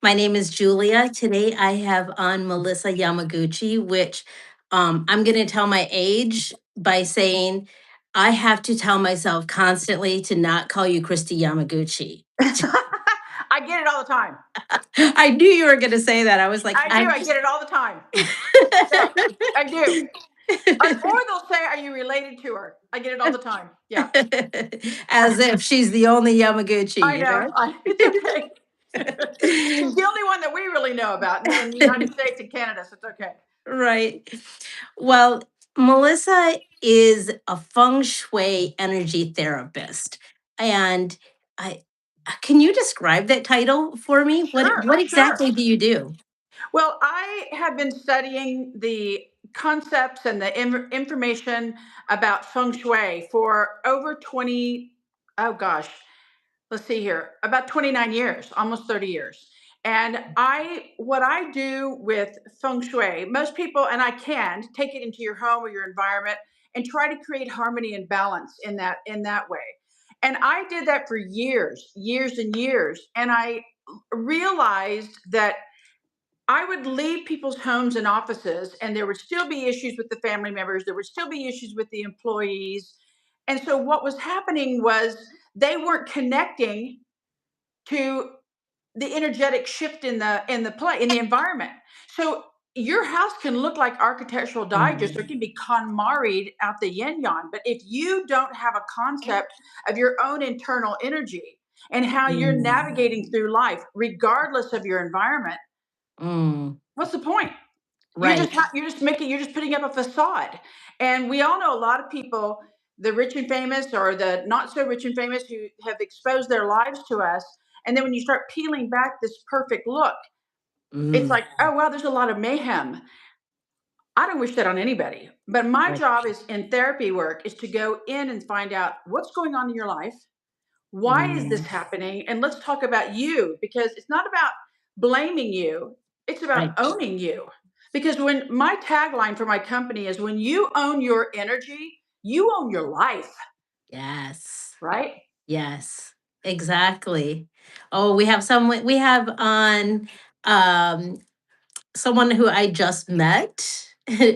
My name is Julia. Today I have on Melissa Yamaguchi, which I'm going to tell my age by saying I have to tell myself constantly to not call you Christy Yamaguchi. I get it all the time. I knew you were going to say that. I was like, I do. I get it all the time. Yeah, I do. Or they'll say, "Are you related to her?" I get it all the time. Yeah, as if she's the only Yamaguchi, I you know. know? It's okay. She's the only one that we really know about in the United States and Canada, so it's okay. Right. Well, Melissa is a feng shui energy therapist. And I can you describe that title for me? What Sure. exactly do you do? Well, I have been studying the concepts and the information about feng shui for over 20, oh gosh, let's see here, about 29 years, almost 30 years. And what I do with feng shui, most people, and I can take it into your home or your environment and try to create harmony and balance in that way. And I did that for years, years and years. And I realized that I would leave people's homes and offices, and there would still be issues with the family members. There would still be issues with the employees. And so, what was happening was they weren't connecting to the energetic shift in the environment. So, your house can look like Architectural Digest, or it Mm. can be KonMari'd out the yin yang. But if you don't have a concept of your own internal energy and how you're Mm. navigating through life, regardless of your environment, Mm. what's the point? Right. You're just putting up a facade. And we all know a lot of people, the rich and famous or the not so rich and famous, who have exposed their lives to us. And then when you start peeling back this perfect look, it's Mm. like, oh wow, there's a lot of mayhem. I don't wish that on anybody. But my Right. job is in therapy work is to go in and find out what's going on in your life. Why is this Mm. happening? And let's talk about you, because it's not about blaming you, it's about Right. owning you. Because when my tagline for my company is, when you own your energy, you own your life, Yes. right? Yes. Exactly. Oh, we have on um someone who I just met,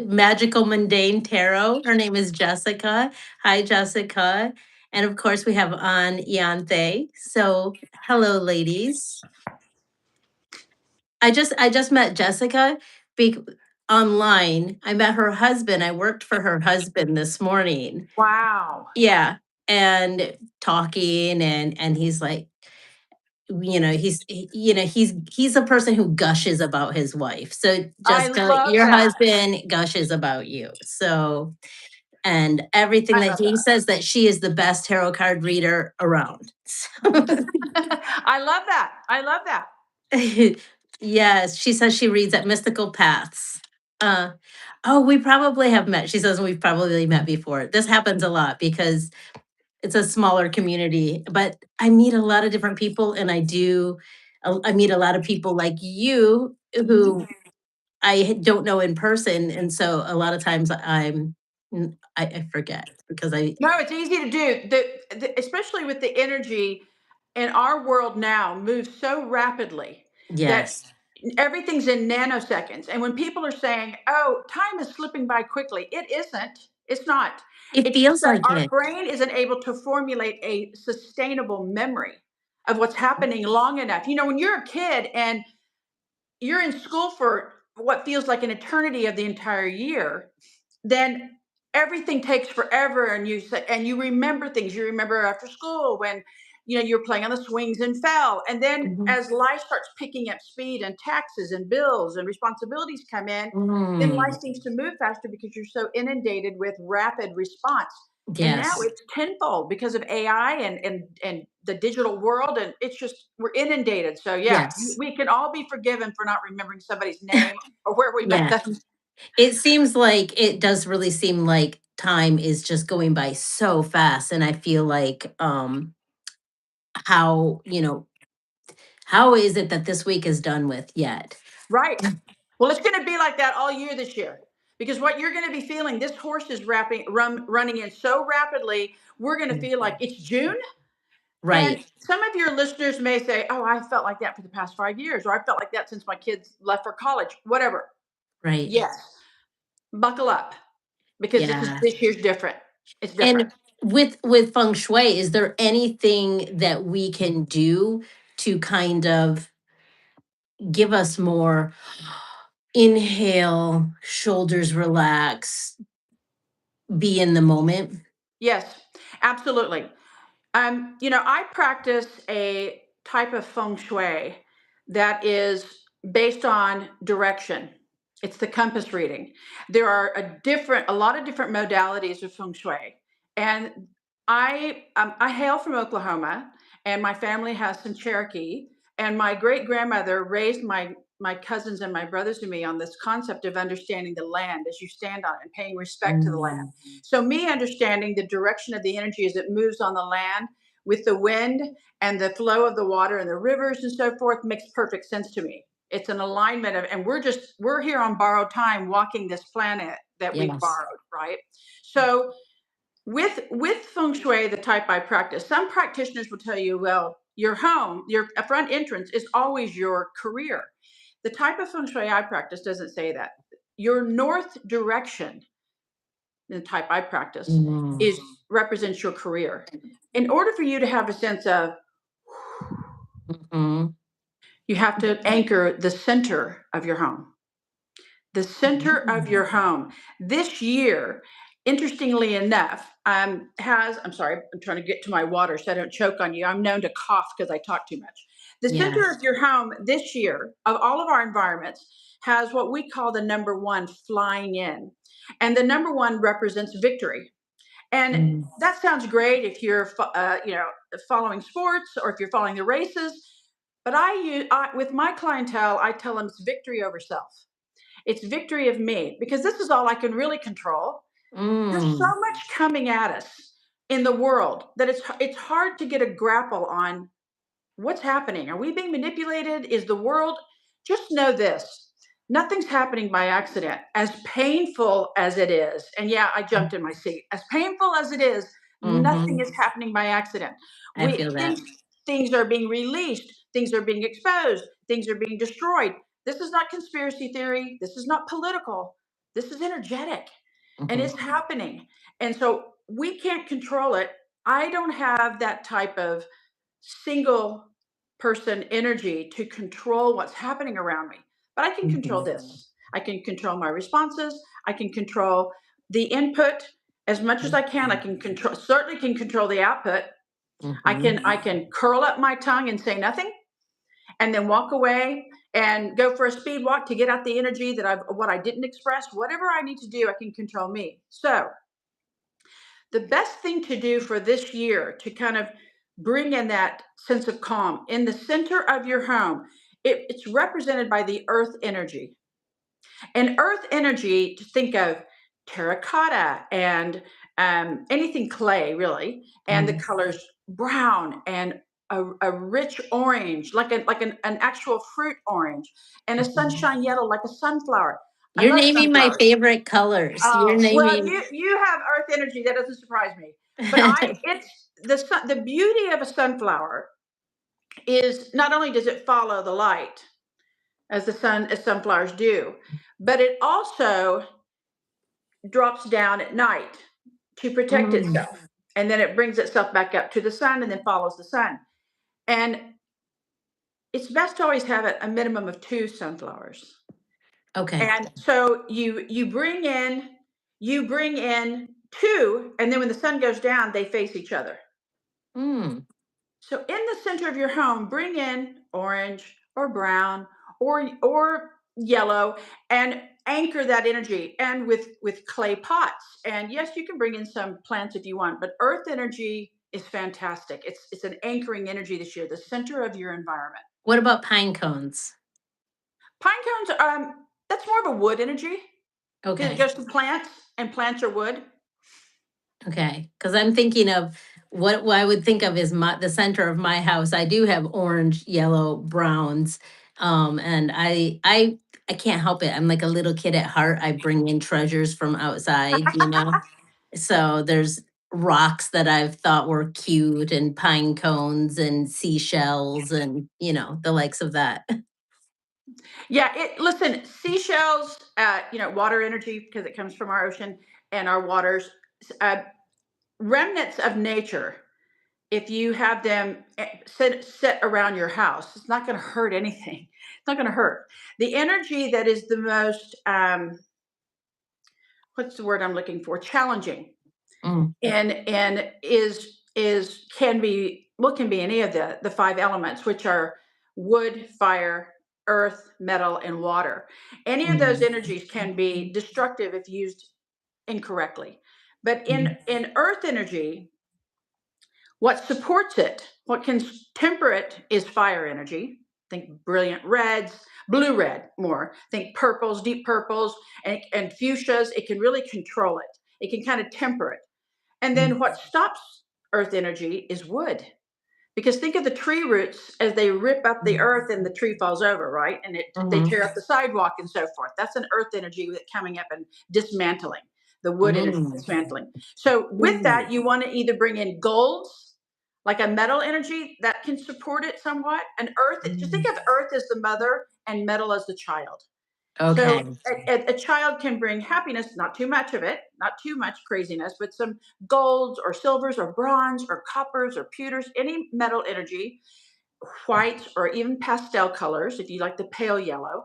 Magical Mundane Tarot. Her name is Jessica. Hi, Jessica. And of course, we have on Yanthe. So, hello, ladies. I just met Jessica be- online. I met her husband. I worked for her husband this morning. Wow. Yeah, and talking, and he's like, he's a person who gushes about his wife. So I Jessica, love your that. husband gushes about you. So, and everything I that love he that. says, that she is the best tarot card reader around. I love that. I love that. Yes, she says she reads at Mystical Paths. Uh, oh, we probably have met. She says we've probably met before. This happens a lot because it's a smaller community, but I meet a lot of different people, and I meet a lot of people like you who I don't know in person, and so a lot of times I forget because I No, it's easy to do. Especially with the energy in our world now moves so rapidly that yes, everything's in nanoseconds. And when people are saying, "Oh, time is slipping by quickly," it isn't. It's not. it It's just feels that like our it. brain isn't able to formulate a sustainable memory of what's happening long enough. When you're a kid and you're in school for what feels like an eternity of the entire year, then everything takes forever, and you remember things. You remember after school when you're playing on the swings and fell. And then Mhm. as life starts picking up speed and taxes and bills and responsibilities come in, then life Mm, seems to move faster because you're so inundated with rapid response. And now yes, it's tenfold because of AI and the digital world, and it's just, we're inundated. So yeah, yes, we can all be forgiven for not remembering somebody's name or where we met yeah. them. It does really seem like time is just going by so fast, and I feel like how how is it that this week is done with yet? Right. Well, it's going to be like that all year this year, because what you're going to be feeling, this horse is running in so rapidly. We're going to feel like it's June. And Right. some of your listeners may say, "Oh, I felt like that for the past 5 years," or "I felt like that since my kids left for college," whatever. Right. Yes, buckle up because Yeah. this year's different. It's different. And with feng shui, is there anything that we can do to kind of give us more inhale, shoulders relax, be in the moment? Yes, absolutely. I practice a type of feng shui that is based on direction. It's the compass reading. There are a lot of different modalities of feng shui, and I hail from Oklahoma, and my family has some Cherokee, and my great grandmother raised my cousins and my brothers and me on this concept of understanding the land as you stand on it and paying respect to the land. Mm, So, me understanding the direction of the energy as it moves on the land with the wind and the flow of the water and the rivers and so forth makes perfect sense to me. It's an alignment of, and we're here on borrowed time walking this planet that we've yes. borrowed, right? So, with feng shui, the type I practice, some practitioners will tell you, well, your home, your front entrance is always your career. The type of feng shui I practice doesn't say that. Your north direction, the type I practice, Mm, is represents your career. In order for you to have a sense of, mhm, you have to anchor the center of your home. The center of mm, your home. This year, interestingly enough, I'm sorry, I'm trying to get to my water so I don't choke on you. I'm known to cough because I talk too much. The center yes. of your home this year, of all of our environments, has what we call the number one flying in. And the number one represents victory. And Mm, that sounds great if you're, following sports or if you're following the races. But with my clientele, I tell them it's victory over self. It's victory of me because this is all I can really control. There's so mm, much coming at us in the world that it's hard to get a grapple on what's happening. Are we being manipulated? Is the world? Just know this: nothing's happening by accident. As painful as it is, and yeah, I jumped in my seat. As painful as it is, nothing mhm. is happening by accident. I We feel things that. things are being released, things are being exposed, things are being destroyed. This is not conspiracy theory. This is not political. This is energetic, and Mhm, it's happening. And so we can't control it. I don't have that type of single person energy to control what's happening around me. But I can control mhm, this. I can control my responses. I can control the input as much as I can. I can control certainly can control the output. mhm. I can curl up my tongue and say nothing and then walk away and go for a speed walk to get out the energy that I didn't express. Whatever I need to do, I can control me. So the best thing to do for this year to kind of bring in that sense of calm in the center of your home, it's represented by the earth energy. And earth energy, to think of terracotta and anything clay, really, and the Mm, colors brown and a rich orange, an actual fruit orange, and a mhm. sunshine yellow, like a sunflower. I You're love naming my sunflowers. favorite colors. You're Oh, well, naming you have earth energy. That doesn't surprise me. But I it's the beauty of a sunflower is not only does it follow the light as sunflowers do, but it also drops down at night to protect Mm, itself. And then it brings itself back up to the sun and then follows the sun. And it's best to always have a minimum of two sunflowers. okay. And so you bring in two, and then when the sun goes down, they face each other. Mm, So in the center of your home, bring in orange or brown or yellow and anchor that energy and with clay pots. And yes, you can bring in some plants if you want, but earth energy is fantastic. It's an anchoring energy this year, the center of your environment. what about pine cones? Pine cones, that's more of a wood energy because it Okay. goes to plants and plants are wood. Okay, because I'm thinking of what I would think of is the center of my house. I do have orange, yellow, browns, and I can't help it. I'm like a little kid at heart. I bring in treasures from outside, you know. So there's rocks that I've thought were cute and pine cones and seashells and, the likes of that. Yeah, listen, seashells, water energy because it comes from our ocean and our waters, uh, remnants of nature. If you have them sit around your house, it's not going to hurt anything. It's not going to hurt. The energy that is the most, what's the word I'm looking for? Challenging, Mm, and is can be what can be any of the five elements, which are wood, fire, earth, metal, and water. Any of those mm, energies can be destructive if used incorrectly. But in mm, in earth energy, what supports it, what can temper it, is fire energy. Think brilliant reds, blue red more. Think purples, deep purples, and fuchsias. It can really control it. It can kind of temper it. And mm, then what stops earth energy is wood. Because think of the tree roots as they rip up the mm, earth and the tree falls over, right? And they mhm, tear up the sidewalk and so forth. That's an earth energy that coming up and dismantling the wood energy mm, dismantling. So with that, you want to either bring in golds, like a metal energy that can support it somewhat. And earth, just think mm. of earth as the mother and metal as the child. So Okay. a child can bring happiness, not too much of it, not too much craziness, but some golds or silvers or bronze or coppers or pewters, any metal energy, whites or even pastel colors, if you like the pale yellow,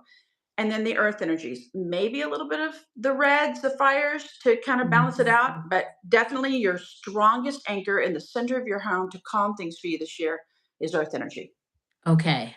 and then the earth energies, maybe a little bit of the reds, the fires to kind of balance it Mm. out, but definitely your strongest anchor in the center of your home to calm things for you this year is earth energy. Okay.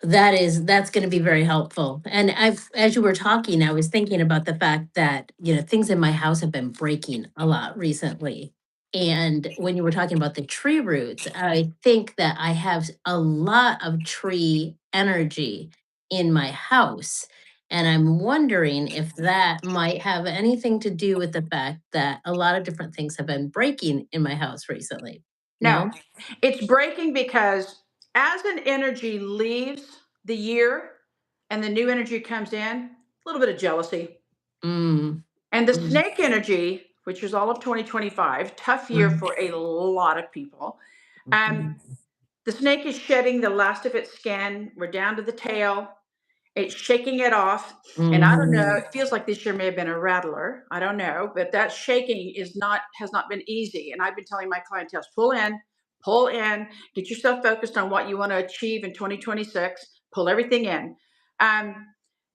That's going to be very helpful. And as you were talking, I was thinking about the fact that, things in my house have been breaking a lot recently. And when you were talking about the tree roots, I think that I have a lot of tree energy in my house. And I'm wondering if that might have anything to do with the fact that a lot of different things have been breaking in my house recently. No, No? it's breaking because as an energy leaves the year and the new energy comes in, a little bit of jealousy. Mm, And the mm, snake energy, which is all of 2025, tough year mm, for a lot of people. Um, mhm. the snake is shedding the last of its skin. We're down to the tail. It's shaking it off. And I don't know, Mm, it feels like this year may have been a rattler. I don't know, but that shaking has not been easy. And I've been telling my clientele, pull in, get yourself focused on what you want to achieve in 2026, pull everything in. Um,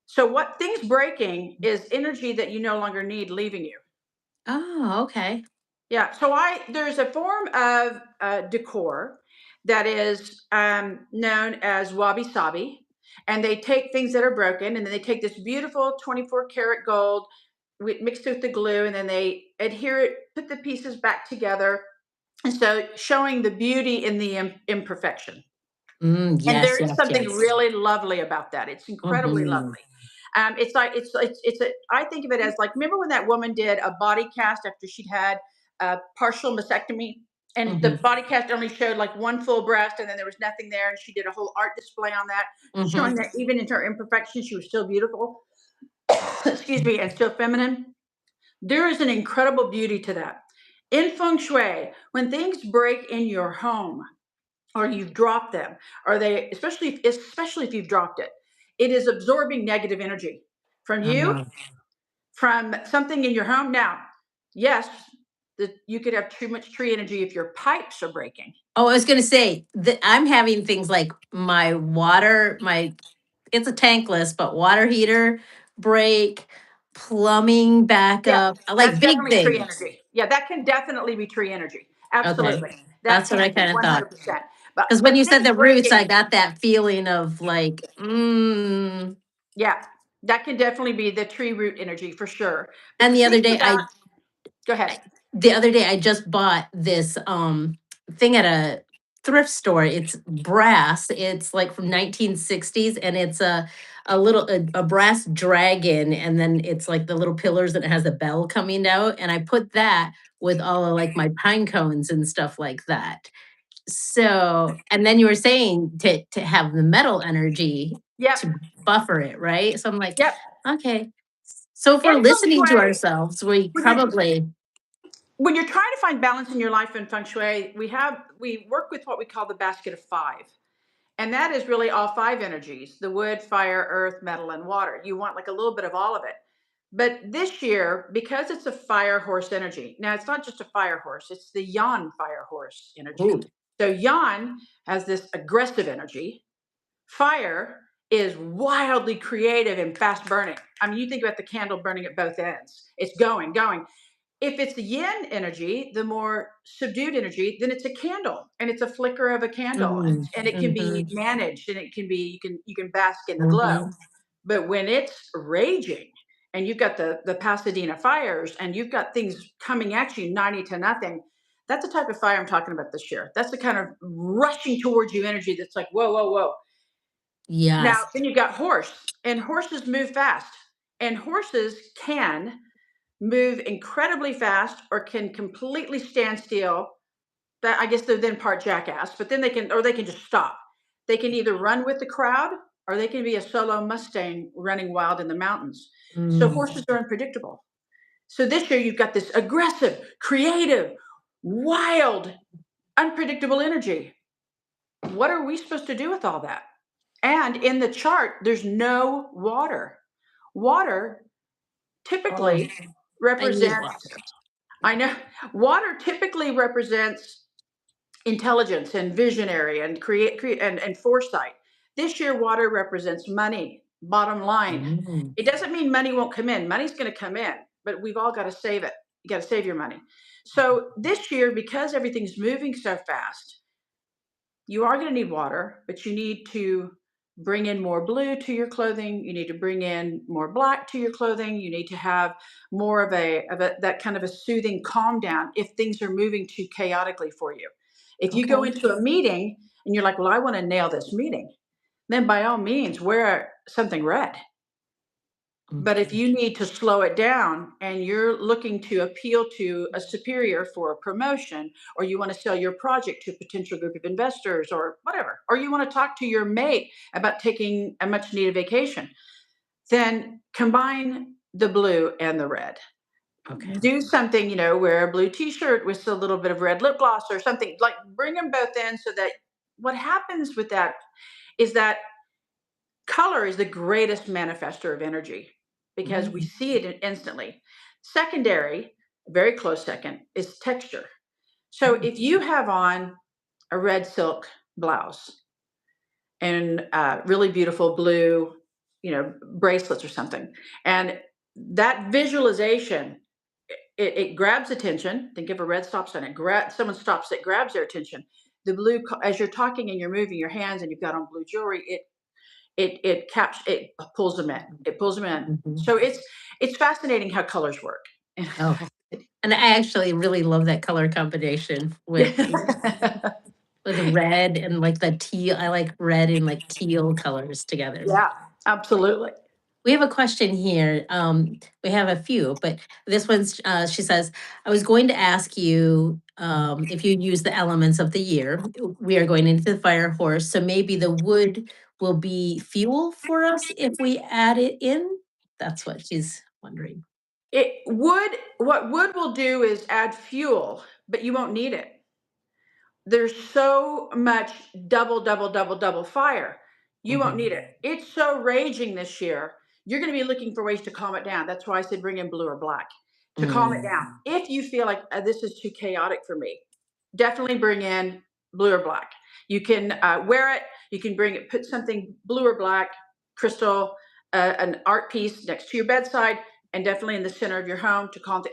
so what things breaking is energy that you no longer need leaving you. oh, okay. Yeah, so I there's a form of decor that is known as wabi sabi, and they take things that are broken, and then they take this beautiful 24 karat gold mixed with the glue, and then they adhere it, put the pieces back together, and so showing the beauty in the imperfection. And Yes, there is yes, something yes. really lovely about that. It's incredibly Mhm, lovely. It's like it's a. I think of it as like, remember when that woman did a body cast after she'd had a partial mastectomy, and the mhm, body cast only showed like one full breast, and then there was nothing there, and she did a whole art display on that, showing mhm. that even in her imperfections, she was still beautiful. Excuse me, and still feminine. There is an incredible beauty to that. In feng shui, when things break in your home, or you've dropped them, or they, especially if you've dropped it, it is absorbing negative energy from you, Uh-huh. from something in your home. Now, yes, you could have too much tree energy if your pipes are breaking. Oh, I was gonna say that I'm having things like my it's a tankless, but water heater break, plumbing Yeah, backup, like that's big definitely tree things. energy. Yeah, that can definitely be tree energy. Okay. Absolutely, that That's what I can be kinda thought. 100%. But Because when you said things the roots, I breaking, got that feeling of like, yeah, that can definitely be the tree root energy for sure. But and the the other thing day with that, I go ahead. I the other day I just bought this thing at a thrift store. It's brass. It's like from 1960s and it's a brass dragon and then it's like the little pillars and it has a bell coming out and I put that with all of like my pine cones and stuff like that. So, and then you were saying to have the metal energy Yep, to buffer it, right? So I'm like, yep. okay. So if we're In feng listening to shui, ourselves, we when you're probably when you're trying to find balance in your life in feng shui, we work with what we call the basket of five. And that is really all five energies: the wood, fire, earth, metal, and water. You want like a little bit of all of it. But this year, because it's a fire horse energy, now it's not just a fire horse, it's the yan fire horse energy. Ooh. So yan has this aggressive energy. Fire is wildly creative and fast burning. I mean, you think about the candle burning at both ends. It's going, going. If it's the yin energy, the more subdued energy, then it's a candle and it's a flicker of a candle, Mm, and it can be mhm, managed, and it can be, you can bask in the glow. mhm. But when it's raging and you've got the Pasadena fires and you've got things coming at you 90 to nothing, that's the type of fire I'm talking about this year. That's the kind of rushing towards you energy that's like, whoa, whoa, whoa. Now, Yes. then you've got horse, and horses move fast, and horses can move incredibly fast or can completely stand still. That, I guess they're then part jackass, but then they can just stop. They can either run with the crowd or they can be a solo Mustang running wild in the mountains. So Mm. horses are unpredictable. So this year you've got this aggressive, creative, wild, unpredictable energy. What are we supposed to do with all that? And in the chart, there's no water. Water Oh, typically I need represents, water. I know, water typically represents intelligence and visionary and create and foresight. This year, water represents money, bottom line. Mm. It doesn't mean money won't come in. Money's going to come in, but we've all got to save it. You got to save your money. So this year, because everything's moving so fast, you are going to need water, but you need to bring in more blue to your clothing. You need to bring in more black to your clothing. You need to have more of a that kind of a soothing calm down if things are moving too chaotically for you. If you go Okay. into a meeting and you're like, well, I want to nail this meeting, then by all means wear something red. But if Okay. you need to slow it down and you're looking to appeal to a superior for a promotion, or you want to sell your project to a potential group of investors or whatever, or you want to talk to your mate about taking a much needed vacation, then combine the blue and the red. Okay. Do something, wear a blue t-shirt with a little bit of red lip gloss or something, like bring them both in so that what happens with that is that color is the greatest manifester of energy because we Mm. see it instantly. Secondary, very close second, is texture. So Mm. if you have on a red silk blouse and really beautiful blue, bracelets or something, and that visualization, it grabs attention. Think of a red stop sign. Someone stops, it grabs their attention. The blue, as you're talking and you're moving your hands and you've got on blue jewelry, it pulls them in. It pulls them in. Mhm. So it's fascinating how colors work. Oh, and I actually really love that color combination with red and like the teal. I like red and like teal colors together. Yeah, absolutely. We have a question here. We have a few, but this one's, she says, I was going to ask you if you use the elements of the year. We are going into the fire horse, so maybe the wood will be fuel for us if we add it in. That's what she's wondering. What wood will do is add fuel, but you won't need it. There's so much double, double, double, double fire. You won't Mhm. need it. It's so raging this year. You're going to be looking for ways to calm it down. That's why I said bring in blue or black to calm it Mm. down. If you feel like this is too chaotic for me, definitely bring in blue or black. You can wear it. You can bring it, put something blue or black, crystal, an art piece next to your bedside, and definitely in the center of your home to calm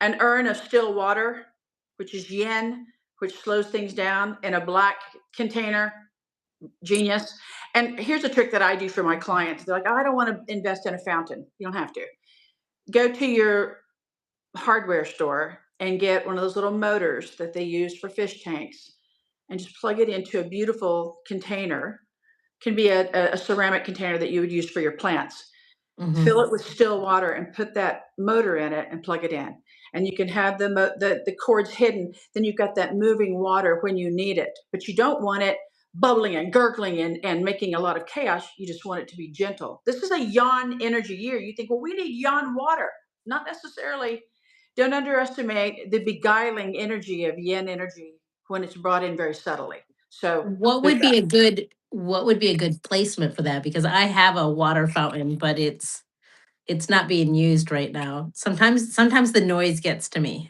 an urn of still water, which is yin, which slows things down, in a black container. Genius. And here's a trick that I do for my clients. They're like, oh, I don't want to invest in a fountain. You don't have to. Go to your hardware store and get one of those little motors that they use for fish tanks and just plug it into a beautiful container. Can be a ceramic container that you would use for your plants. Fill Mhm. it with still water and put that motor in it and plug it in. And you can have the cords hidden. Then you've got that moving water when you need it. But you don't want it bubbling and gurgling and making a lot of chaos. You just want it to be gentle. This is a yawn energy year. You think, well, we need yawn water. Not necessarily. don't underestimate the beguiling energy of yin energy when it's brought in very subtly. So there's that. What would be a good placement for that? Because I have a water fountain, but it's not being used right now. Sometimes the noise gets to me.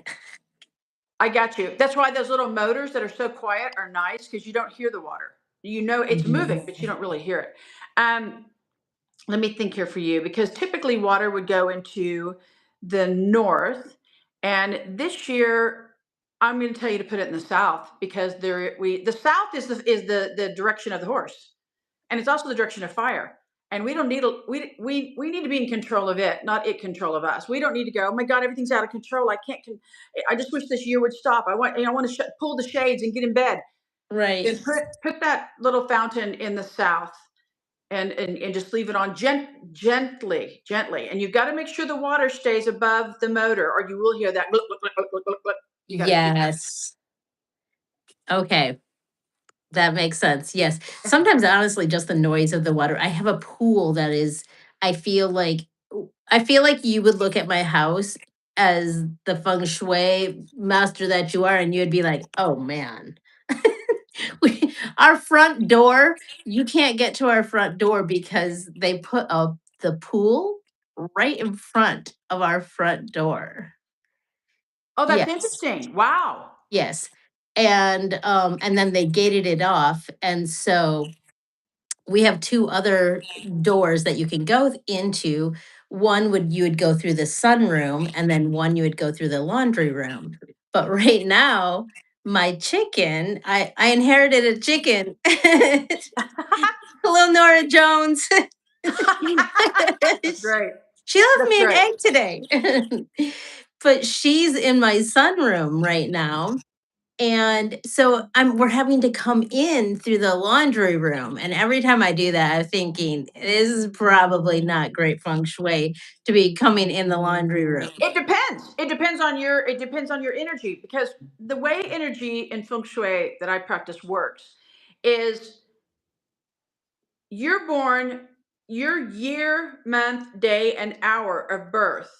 I got you. That's why those little motors that are so quiet are nice because you don't hear the water. You know it's Mhm. moving, but you don't really hear it. Um, Let me think here for you because typically water would go into the north, and this year I'm going to tell you to put it in the south because the south is the direction of the horse, and it's also the direction of fire. And we don't need a, we need to be in control of it, not it control of us. We don't need to go, oh my God, everything's out of control. I can't. I just wish this year would stop. I want to pull the shades and get in bed. Right. Then put that little fountain in the south and just leave it on gently. And you've got to make sure the water stays above the motor, or you will hear that. Gluk, gluk, gluk, gluk, gluk, gluk. You got to keep that. Yes. Okay. That makes sense. Yes. Sometimes honestly just the noise of the water. I have a pool that is I feel like I feel like you would look at my house as the feng shui master that you are and you'd be like, "Oh man." Our front door, you can't get to our front door because they put up the pool right in front of our front door. Oh, that's Yes. interesting. Wow. Yes. And then they gated it off. And so we have two other doors that you can go into. One would you would go through the sunroom, and then one you would go through the laundry room. But right now, my chicken, I inherited a chicken. Hello, Nora Jones. That's great. She left That's me an great. egg today. But she's in my sunroom right now. And so we're having to come in through the laundry room. And every time I do that, I'm thinking, this is probably not great feng shui to be coming in the laundry room. It depends. It depends on your energy because the way energy in feng shui that I practice works is you're born, your year, month, day, and hour of birth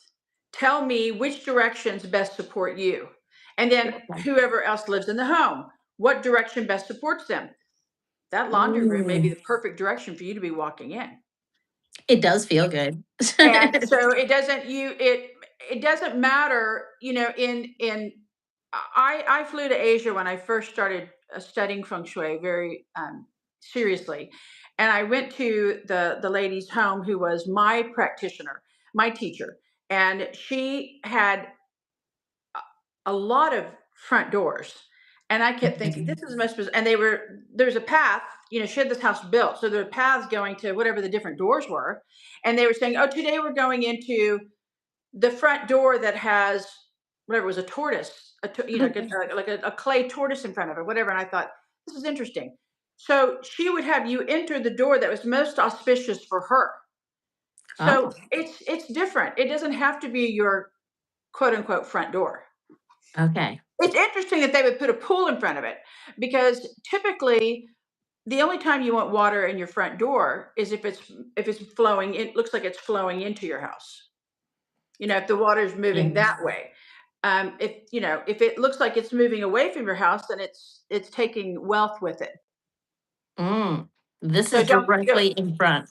tell me which directions best support you. And then whoever else lives in the home, what direction best supports them. That laundry room may be Mm, the perfect direction for you to be walking in. it does feel good. And so it doesn't matter, you know, in I flew to Asia when I first started studying feng shui very seriously, and I went to the lady's home who was my practitioner, my teacher, and she had a lot of front doors. And I kept thinking, this is the most, and there's a path, you know, she had this house built. So there were paths going to whatever the different doors were. And they were saying, oh, today we're going into the front door that has whatever it was a tortoise, you know, like a clay tortoise in front of it, whatever. And I thought, this is interesting. So she would have you enter the door that was most auspicious for her. So Oh, it's different. It doesn't have to be your quote unquote front door. okay. It's interesting that they would put a pool in front of it because typically the only time you want water in your front door is if it's flowing, it looks like it's flowing into your house. You know, if the water is moving Yes. that way. If you know, if it looks like it's moving away from your house, then it's taking wealth with it. Mm, this So is directly in front.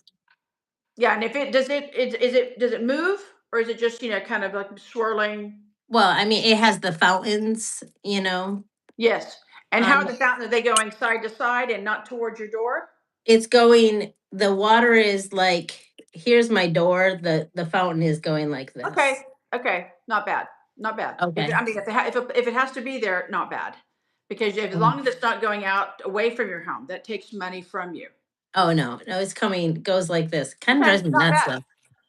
yeah, and if it does it move or is it just, you know, kind of like swirling? Well, I mean, it has the fountains, Yes. And how on are the fountain, are they going side to side and not towards your door? it's going the water is like here's my door, the fountain is going like Okay. this. Okay. Not bad. Not bad. Okay. I mean, if it has to be there, not bad. Because as Mm. long as it's not going out away from your home, that takes money from you. Oh, no. No, it's coming goes like this. Kinda Okay. drives me Not nuts, bad. though.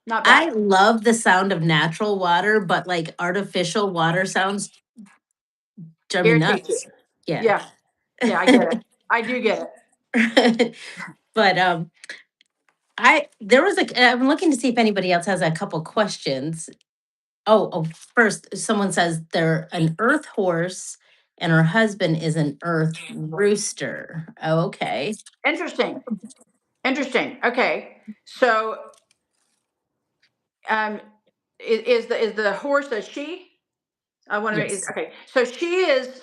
Not bad. I love the sound of natural water, but, like, artificial water sounds drive me Irritates you. nuts. Yeah. Yeah. Yeah. I get it. I do get it. But, I'm looking to see if anybody else has a couple questions. First, someone says they're an earth horse and her husband is an earth rooster. Oh, okay. Interesting. Interesting. Okay. So, um, is the horse a she? I want to make it Yes. okay. So she is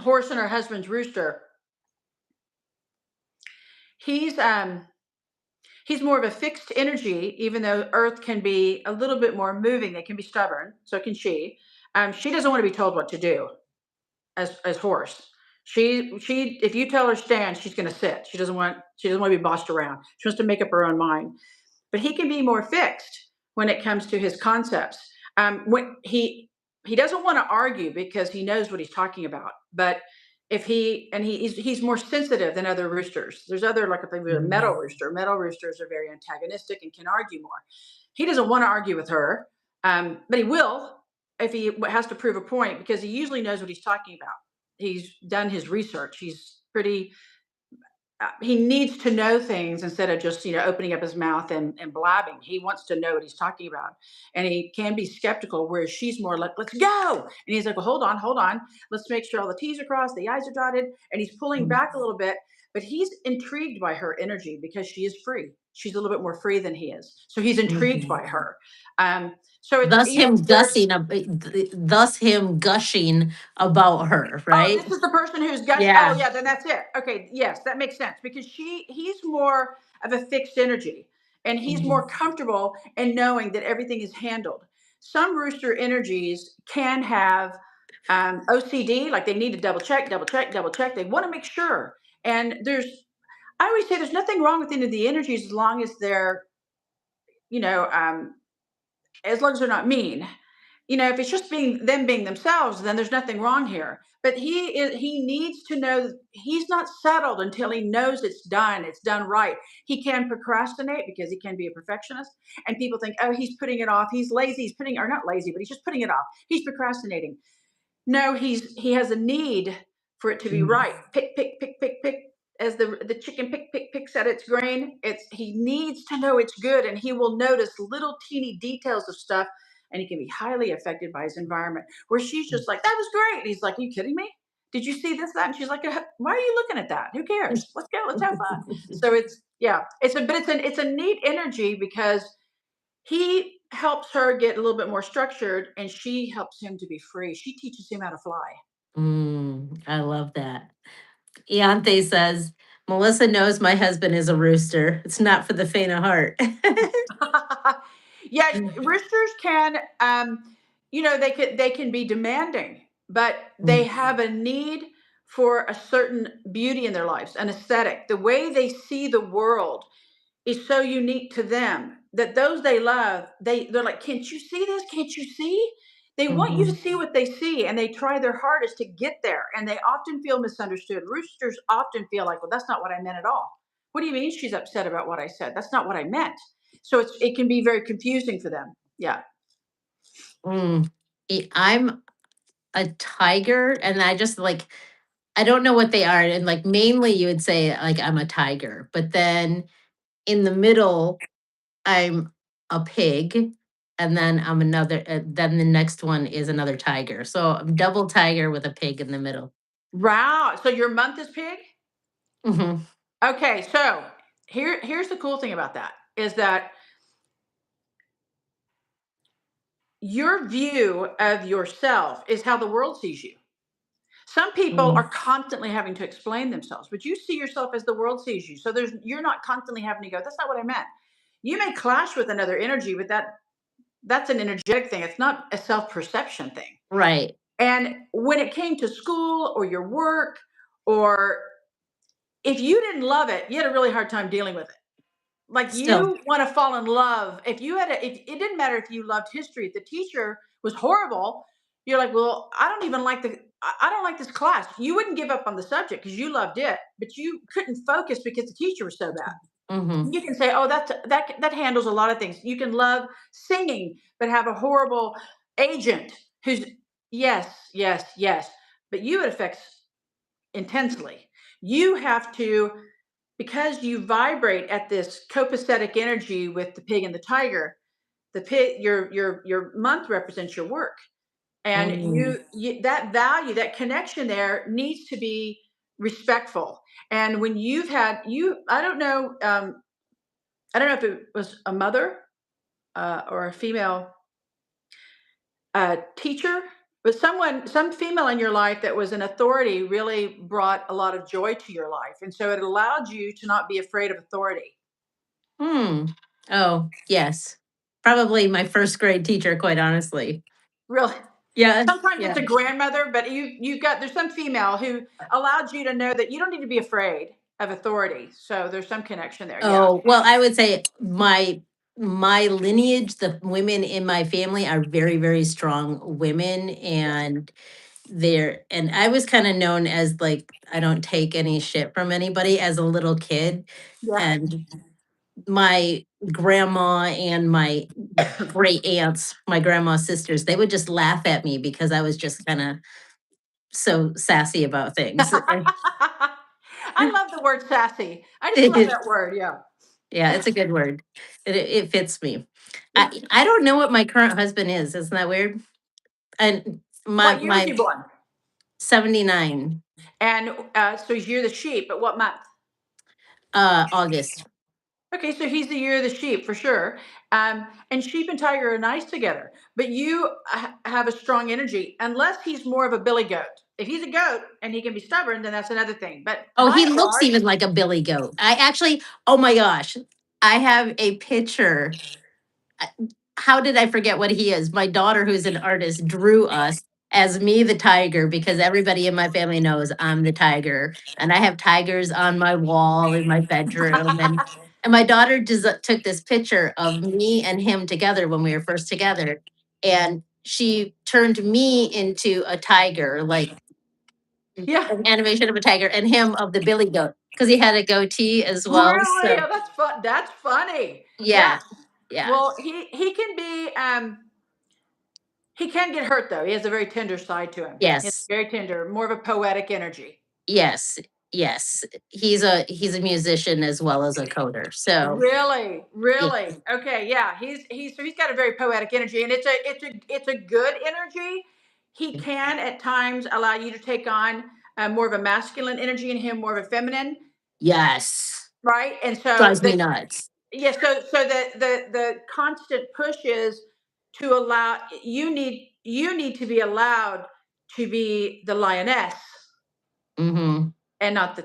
horse and her husband's rooster. He's um he's more of a fixed energy, even though Earth can be a little bit more moving. It can be stubborn. So can she. She doesn't want to be told what to do as horse. She if you tell her stand, she's going to sit. She doesn't want to be bossed around. She wants to make up her own mind. But he can be more fixed when it comes to his concepts. When he doesn't want to argue because he knows what he's talking about. But if he's more sensitive than other roosters. There's other like a metal Mm. rooster. Metal roosters are very antagonistic and can argue more. He doesn't want to argue with her, but he will if he has to prove a point because he usually knows what he's talking about. He's done his research. He's pretty he needs to know things instead of just opening up his mouth and blabbing. He wants to know what he's talking about, and he can be skeptical. Whereas she's more like, "Let's go," and he's like, "Well, hold on, let's make sure all the T's are crossed, the I's are dotted," and he's pulling Mm. back a little bit. But he's intrigued by her energy because she is free. She's a little bit more free than he is, so he's intrigued Mhm. by her. So it's Thus him gushing, thus him gushing about her, Oh, right? this is the person who's gush. Oh, Yeah. yeah, then that's it. Okay, yes, that makes sense because he's more of a fixed energy, and he's Mhm. more comfortable in knowing that everything is handled. Some rooster energies can have OCD, like they need to double check, double check, double check. They want to make sure. And I always say, there's nothing wrong with any of the energies as long as they're, you know, um, as long as they're not mean. If it's just being themselves, then there's nothing wrong here. But he needs to know he's not settled until he knows it's done right. He can procrastinate because he can be a perfectionist, and people think, oh, he's putting it off. He's lazy. He's putting or not lazy, but he's just putting it off. He's procrastinating. No, he has a need for it to be Mm. right. Pick, pick, pick, pick, pick. As the chicken picks at its grain, he needs to know it's good, and he will notice little teeny details of stuff, and he can be highly affected by his environment. Where she's just like, "That was great," and he's like, "Are you kidding me? Did you see this, that?" And she's like, "Why are you looking at that? Who cares? Let's go. Let's have fun." So it's a neat energy because he helps her get a little bit more structured, and she helps him to be free. She teaches him how to fly. I love that. Iante says, Melissa knows my husband is a rooster. It's not for the faint of heart. Yeah, roosters can, they can be demanding, but they Mm. have a need for a certain beauty in their lives, an aesthetic. The way they see the world is so unique to them that those they love, they're like, "Can't you see this? Can't you see?" They want you to Mhm. see what they see, and they try their hardest to get there, and they often feel misunderstood. Roosters often feel like, "Well, that's not what I meant at all. What do you mean she's upset about what I said? That's not what I meant." So it can be very confusing for them. Yeah. Mm. I'm a tiger, and I just like, I don't know what they are. And like, mainly you would say like I'm a tiger, but then in the middle, I'm a pig, and then I'm another. Then the next one is another tiger. So I'm double tiger with a pig in the middle. Wow. So your month is pig? Hmm. Okay, so here's the cool thing about that is that your view of yourself is how the world sees you. Some people Mm. are constantly having to explain themselves, but you see yourself as the world sees you. So you're not constantly having to go, "That's not what I meant." You may clash with another energy, but that's an energetic thing. It's not a self-perception thing. Right. And when it came to school or your work, or if you didn't love it, you had a really hard time dealing with it. Like, Still. you want to fall in love. If it didn't matter if you loved history, if the teacher was horrible, you're like, "Well, I don't like this class." You wouldn't give up on the subject because you loved it, but you couldn't focus because the teacher was so bad. Hmm. You can say, "Oh, that handles a lot of things." You can love singing but have a horrible agent who's, yes, yes, yes, but you, it affects intensely. You have to, because you vibrate at this copacetic energy with the pig and the tiger. The pig, your month represents your work, and Mm. that value, that connection there needs to be respectful. And when you've had you, I don't know if it was a mother or a female teacher. But some female in your life that was an authority really brought a lot of joy to your life. And so it allowed you to not be afraid of authority. Hmm. Oh, yes. Probably my first grade teacher, quite honestly. Really. Yeah, Sometimes yeah. it's a grandmother, but you've got there's some female who allowed you to know that you don't need to be afraid of authority. So there's some connection there. Yeah. Oh, well, I would say my lineage, the women in my family are very, very strong women, and and I was kind of known as like I don't take any shit from anybody as a little kid. Yeah. And my grandma and my great aunts, my grandma's sisters, they would just laugh at me because I was just kind of so sassy about things. I love the word sassy. I just love that word. Yeah. Yeah, it's a good word. It fits me. I don't know what my current husband is. Isn't that weird? And What year was my you born? 79 And so you're the sheep, but what month? August. Okay, so he's the year of the sheep for sure. And sheep and tiger are nice together, but you have a strong energy, unless he's more of a billy goat. If he's a goat and he can be stubborn, then that's another thing. But Oh, by he and looks large, even like a billy goat. I actually, oh my gosh, I have a picture. I- How did I forget what he is? My daughter, who's an artist, drew us as me, the tiger, because everybody in my family knows I'm the tiger, and I have tigers on my wall in my bedroom. And my daughter just took this picture of me and him together when we were first together, and she turned me into a tiger, like yeah, an animation of a tiger, and him of the billy goat because he had a goatee as well. really, So oh, that's fun. That's funny. Yeah. yeah, yeah, Well, he can be he can get hurt though. He has a very tender side to him. It's yes. very tender, more of a poetic energy. Yes, yes. He's a musician as well as a coder. So, Really, yeah. really. Okay, yeah. He's got a very poetic energy, and it's a good energy. He can at times allow you to take on more of a masculine energy and him more of a feminine, Yes. right? And so Drives me nuts. yeah, so the constant push is to allow you need to be allowed to be the lioness Mhm. and not the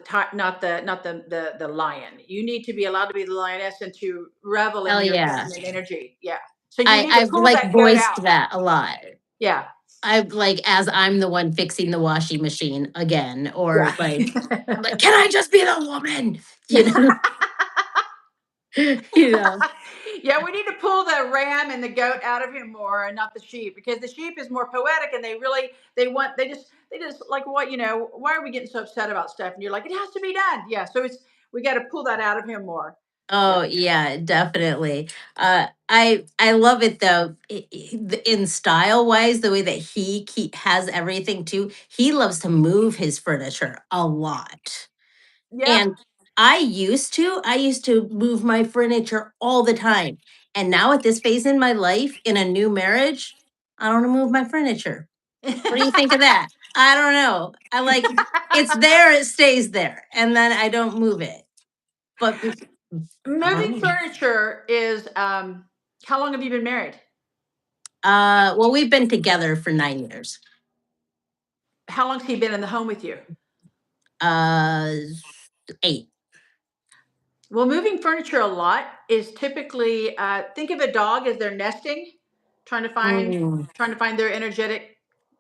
the lion. You need to be allowed to be the lioness and to revel in Hell your yeah. feminine energy. Yeah. So you need to I've pull like that goat voiced out. that a lot. Yeah. I've like as I'm the one fixing the washing machine again, or Yeah. like I'm like, can I just be the woman? You know, you know. Yeah, we need to pull the ram and the goat out of him more and not the sheep, because the sheep is more poetic and they just like, what, why are we getting so upset about stuff? And you're like, it has to be done. Yeah. So we got to pull that out of him more. Yeah. Oh yeah, definitely. I love it though. In style wise, the way that has everything too. He loves to move his furniture a lot, Yeah. and I used to move my furniture all the time, and now at this phase in my life, in a new marriage, I don't move my furniture. What do you think of that? I don't know. I like it's there, it stays there, and then I don't move it. But I don't Moving know. furniture is how long have you been married? Well, we've been together for 9 years. How long's he been in the home with you? Uh, 8. Well, moving furniture a lot is typically think of a dog as they're nesting, trying to find Mm. trying to find their energetic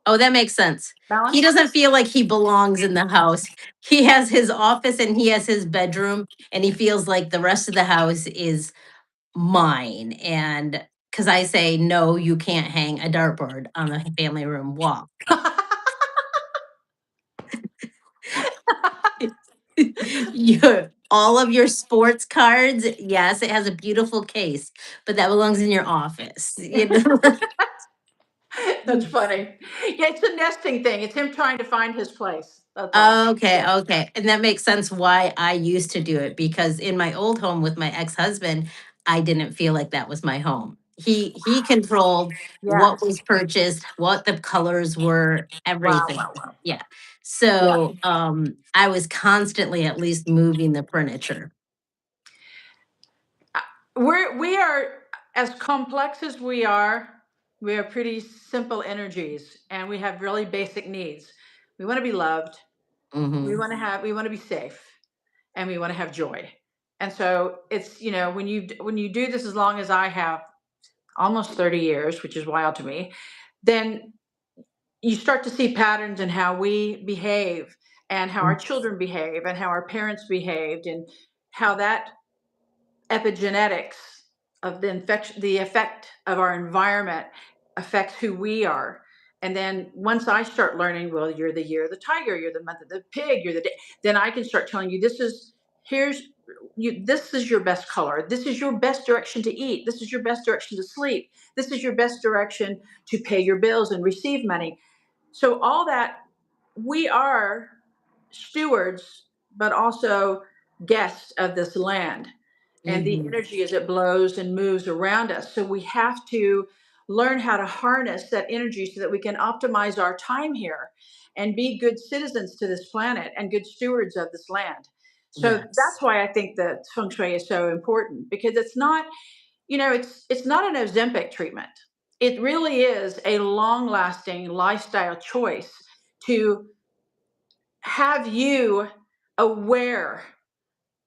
Oh, that makes sense. He balance. doesn't feel like he belongs in the house. He has his office and he has his bedroom, and he feels like the rest of the house is mine. And because I say, no, you can't hang a dartboard on the family room wall. All of your sports cards, yes, it has a beautiful case, but that belongs in your office. That's funny. Yeah, it's a nesting thing. It's him trying to find his place. That's all. Okay, Yeah. okay. And that makes sense why I used to do it, because in my old home with my ex-husband, I didn't feel like that was my home. He controlled Yeah. what was purchased, what the colors were, Wow. everything. Wow. Wow. Yeah. Yeah. So I was constantly at least moving the furniture. We are as complex as we are. We are pretty simple energies, and we have really basic needs. We want to be loved. Mhm. We want to be safe, and we want to have joy. And so it's, when you do this as long as I have, almost 30 years, which is wild to me, then you start to see patterns in how we behave and how our Mm. children behave and how our parents behaved and how that epigenetics of the effect of our environment affects who we are. And then once I start learning, well, you're the year of the tiger, you're the month of the pig, then I can start telling you, here's this is your best color, this is your best direction to eat, this is your best direction to sleep, this is your best direction to pay your bills and receive money. So all that, we are stewards, but also guests of this land and the Mhm. energy as it blows and moves around us. So we have to learn how to harness that energy so that we can optimize our time here and be good citizens to this planet and good stewards of this land. So Yes. that's why I think that feng shui is so important, because it's not, it's not an Ozempic treatment. It really is a long lasting lifestyle choice to have you aware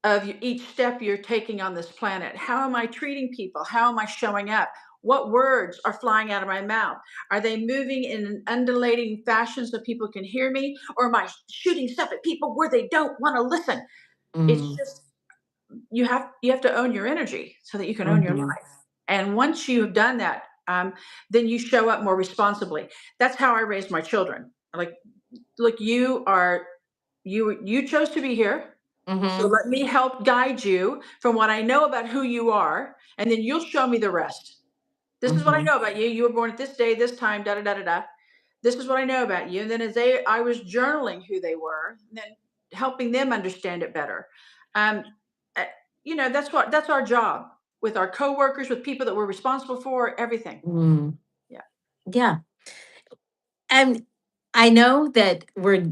of each step you're taking on this planet. How am I treating people? How am I showing up? What words are flying out of my mouth? Are they moving in an undulating fashion so people can hear me? Or am I shooting stuff at people where they don't want to listen? It's Mm. just, you have to own your energy so that you can own your Mhm. life. And once you've done that, then you show up more responsibly. That's how I raised my children. Like, look, you chose to be here, so Mhm. let me help guide you from what I know about who you are, and then you'll show me the rest. This is what I Mhm. know about you. You were born at this day, this time, da da da da da. This is what I know about you. And then I was journaling who they were, and then helping them understand it better. Um, uh, that's our job with our coworkers, with people that we're responsible for, everything. Mm. Yeah. Yeah. And I know that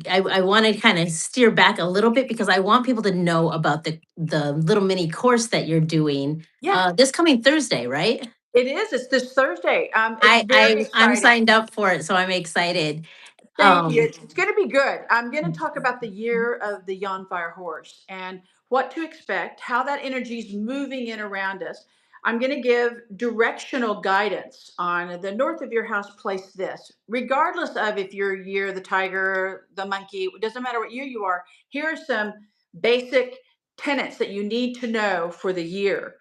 I want to kind of steer back a little bit because I want people to know about the little mini course that you're doing Yeah, this coming Thursday, right? it is. It's this Thursday. It's very I'm exciting. signed up for it, so I'm excited. Thank you. Um, It's going to be good. I'm going to talk about the year of the Yon Fire horse and what to expect, how that energy is moving in around us. I'm going to give directional guidance on the north of your house, place this. Regardless of if you're year the tiger, the monkey, it doesn't matter what year you are. Here are some basic tenets that you need to know for the year.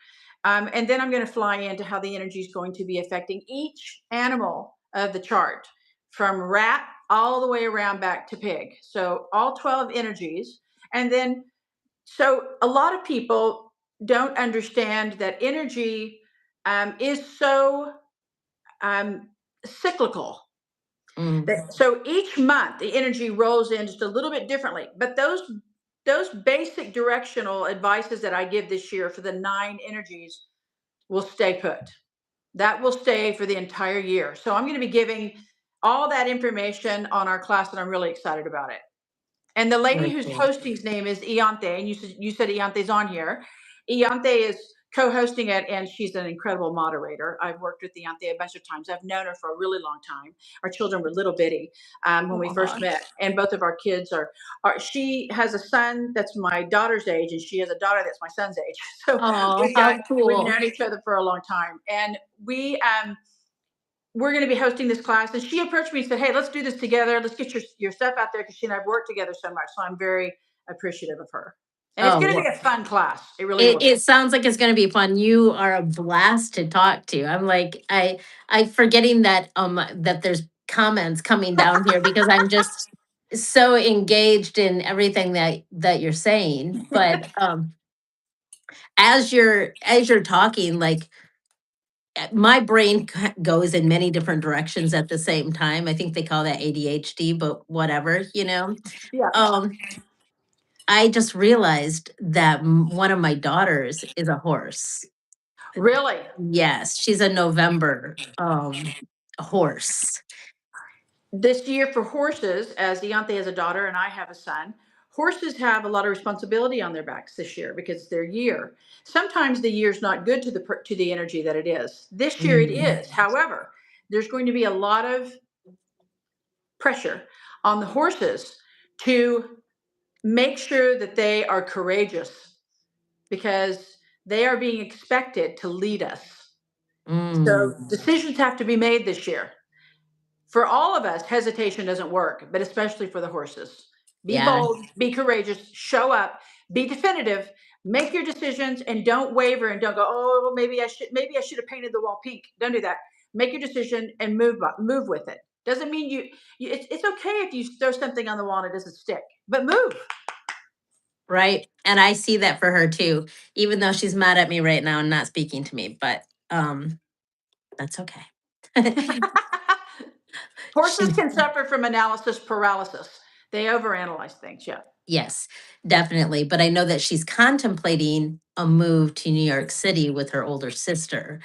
And then I'm going to fly into how the energy is going to be affecting each animal of the chart, from rat all the way around back to pig. So all 12 energies. And then, so a lot of people don't understand that energy is so um, cyclical. mm, So each month the energy rolls in just a little bit differently. But those basic directional advices that I give this year for the 9 energies will stay put. That will stay for the entire year. So I'm going to be giving all that information on our class, and I'm really excited about it. And the lady very who's cool. hosting's name is Iante, and you said Iante's on here. Iante is co-hosting it, and she's an incredible moderator. I've worked with Iante a bunch of times. I've known her for a really long time. Our children were little bitty when we first Aw. met, and both of our kids are. She has a son that's my daughter's age, and she has a daughter that's my son's age. So Oh, how we've cool. known each other for a long time, and we're going to be hosting this class. And she approached me and said, "Hey, let's do this together. Let's get your stuff out there," because she and I've worked together so much. So I'm very appreciative of her. And it's Oh, going to be well, a fun class. It really will be. it sounds like it's gonna be fun. You are a blast to talk to. I'm like, I forgetting that there's comments coming down here because I'm just so engaged in everything that you're saying. But as you're talking, like my brain goes in many different directions at the same time. I think they call that ADHD, but whatever, you know. Yeah. Um, I just realized that one of my daughters is a horse. Really. Yes, she's a November horse. This year for horses, as Deontay has a daughter and I have a son, horses have a lot of responsibility on their backs this year because it's their year. Sometimes the year's not good to the energy that it is. This year it Mm, is. However, there's going to be a lot of pressure on the horses to make sure that they are courageous because they are being expected to lead us. So Mm, decisions have to be made this year. For all of us, hesitation doesn't work, but especially for the horses. Be yeah, bold, be courageous, show up, be definitive, make your decisions, and don't waver and don't go, oh, well, maybe I should have painted the wall pink. Don't do that. Make your decision and move with it. Doesn't mean it's okay if you throw something on the wall and it doesn't stick, but move. right. And I see that for her too, even though she's mad at me right now and not speaking to me, but that's okay. Horses She, can suffer from analysis paralysis. They overanalyze things. Yeah. yes, definitely. But I know that she's contemplating a move to New York City with her older sister.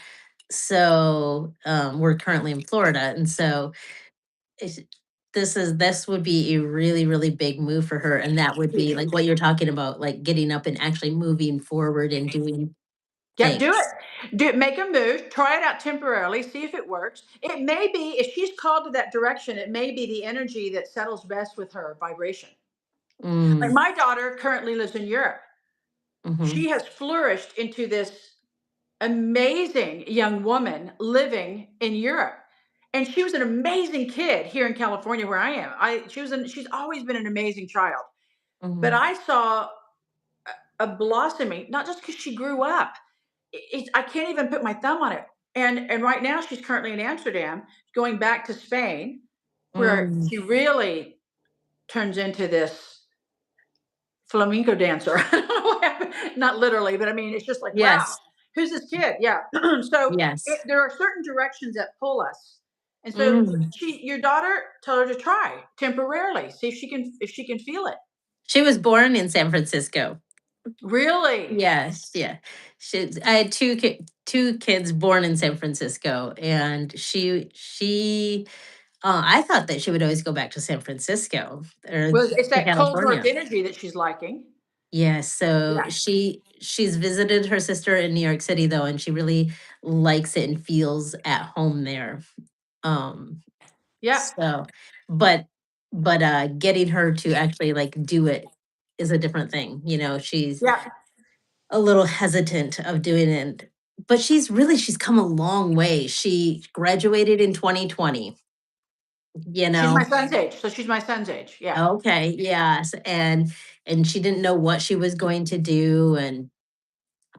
So we're currently in Florida. And so it's- this would be a really, really big move for her. And that would be like what you're talking about, like getting up and actually moving forward and doing Yep, do things. it. Do it, make a move, try it out temporarily, see if it works. It may be, if she's called to that direction, it may be the energy that settles best with her vibration. Like Mm, my daughter currently lives in Europe. hmm She has flourished into this amazing young woman living in Europe. And she was an amazing kid here in California where I am. She's always been an amazing child. But hmm I saw a blossoming, not just because she grew up. I can't even put my thumb on it. And right now she's currently in Amsterdam, going back to Spain, where mm, she really turns into this flamenco dancer. I don't know what happened. Not literally, but I mean, it's just like, wow, yes, who's this kid? Yeah. So yes. there are certain directions that pull us. And so Mm. your daughter, tell her to try temporarily, see if she can feel it. She was born in San Francisco. Really? Yes, yeah. I had two kids born in San Francisco, and I thought that she would always go back to San Francisco or Well, it's to that cold north California. energy that she's liking. Yes, so Yeah. she's visited her sister in New York City though, and she really likes it and feels at home there. Um, Yeah. so, but getting her to actually like do it is a different thing. She's Yeah. a little hesitant of doing it, but she's come a long way. She graduated in 2020, you She's my know. son's age. So she's my son's age. Yeah. Okay, yes, and she didn't know what she was going to do, and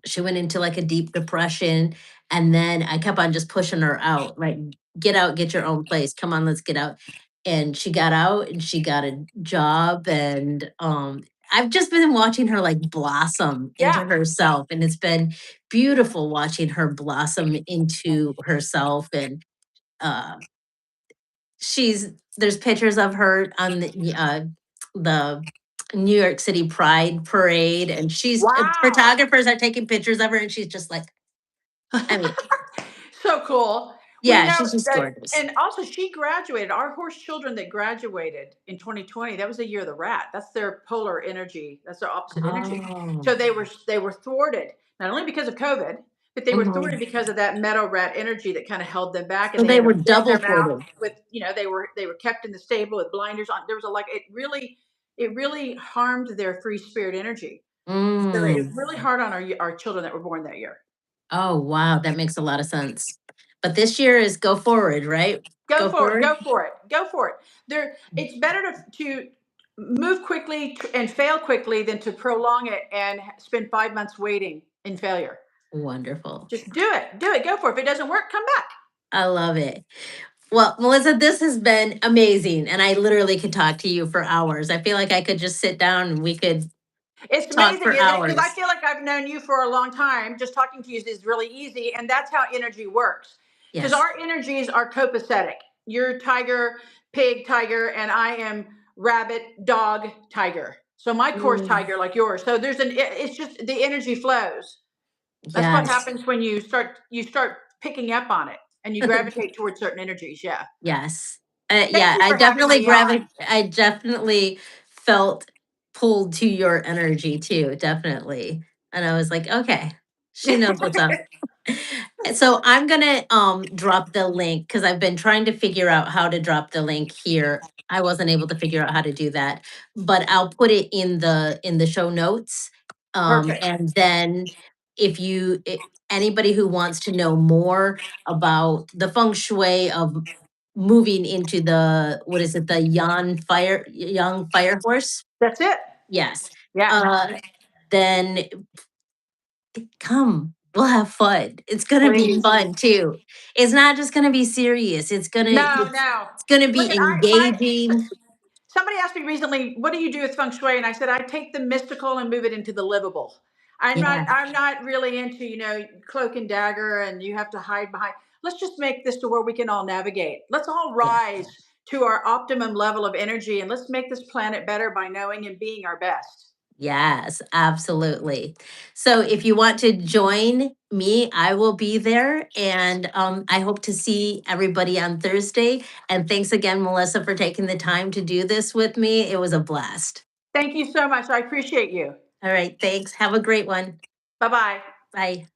she went into like a deep depression, and then I kept on just pushing her out, like, "Get out, get your own place. Come on, let's get out." And she got out and she got a job, and I've just been watching her like blossom into Yeah. herself, and it's been beautiful watching her blossom into herself. And uh she's there's pictures of her on the New York City Pride parade, and Wow. photographers are taking pictures of her, and she's just like, I mean, So cool. We yeah, know she's just that, gorgeous. and also she graduated. Our horse children that graduated in 2020, that was the year of the rat. That's their polar energy. That's their opposite energy. Oh, So they were thwarted not only because of COVID, but they were thwarted mhm. because of that meadow rat energy that kind of held them back, and So they they had a were foot in double their mouth thwarted. with they were kept in the stable with blinders on. There was a like it really harmed their free spirit energy. So it was Mm. really hard on our children that were born that year. Oh, wow, that makes a lot of sense. But this year is go forward, right? Go Go for it. forward. Go for it. Go for it. It's better to move quickly and fail quickly than to prolong it and spend 5 months waiting in failure. Wonderful. Just do it. Do it. Go for it. If it doesn't work, come back. I love it. Well, Melissa, this has been amazing, and I literally could talk to you for hours. I feel like I could just sit down and we could It's talk amazing, for isn't it? Because I hours. feel like I've known you for a long time. Just talking to you is really easy, and that's how energy works. Because Yes. our energies are copacetic. You're tiger, pig, tiger, and I am rabbit, dog, tiger. So my core's Mm, tiger, like yours. So it's just the energy flows. That's what yes. happens when you start picking up on it and you gravitate towards certain energies. Yeah. Yes. Thank Yeah, you for having me on. I definitely felt pulled to your energy too, definitely. And I was like, okay, she knows what's up. So I'm gonna drop the link because I've been trying to figure out how to drop the link here. I wasn't able to figure out how to do that, but I'll put it in the show notes. Perfect. And then if anybody who wants to know more about the feng shui of moving into the, what is it, the young fire horse? That's it. Yes. Yeah. Uh then come, we'll have fun. It's gonna be Please. fun too. It's not just gonna be serious. No, no. It's gonna Look be at I my engaging. somebody asked me recently, "What do you do with feng shui?" And I said, "I take the mystical and move it into the livable." Yeah, I'm not really into, cloak and dagger and you have to hide behind. Let's just make this to where we can all navigate. Let's all yeah. rise to our optimum level of energy and let's make this planet better by knowing and being our best. Yes, absolutely. So if you want to join me, I will be there, and I hope to see everybody on Thursday. And thanks again, Melissa, for taking the time to do this with me. It was a blast. Thank you so much. I appreciate you. All right, thanks. Have a great one. Bye bye. Bye.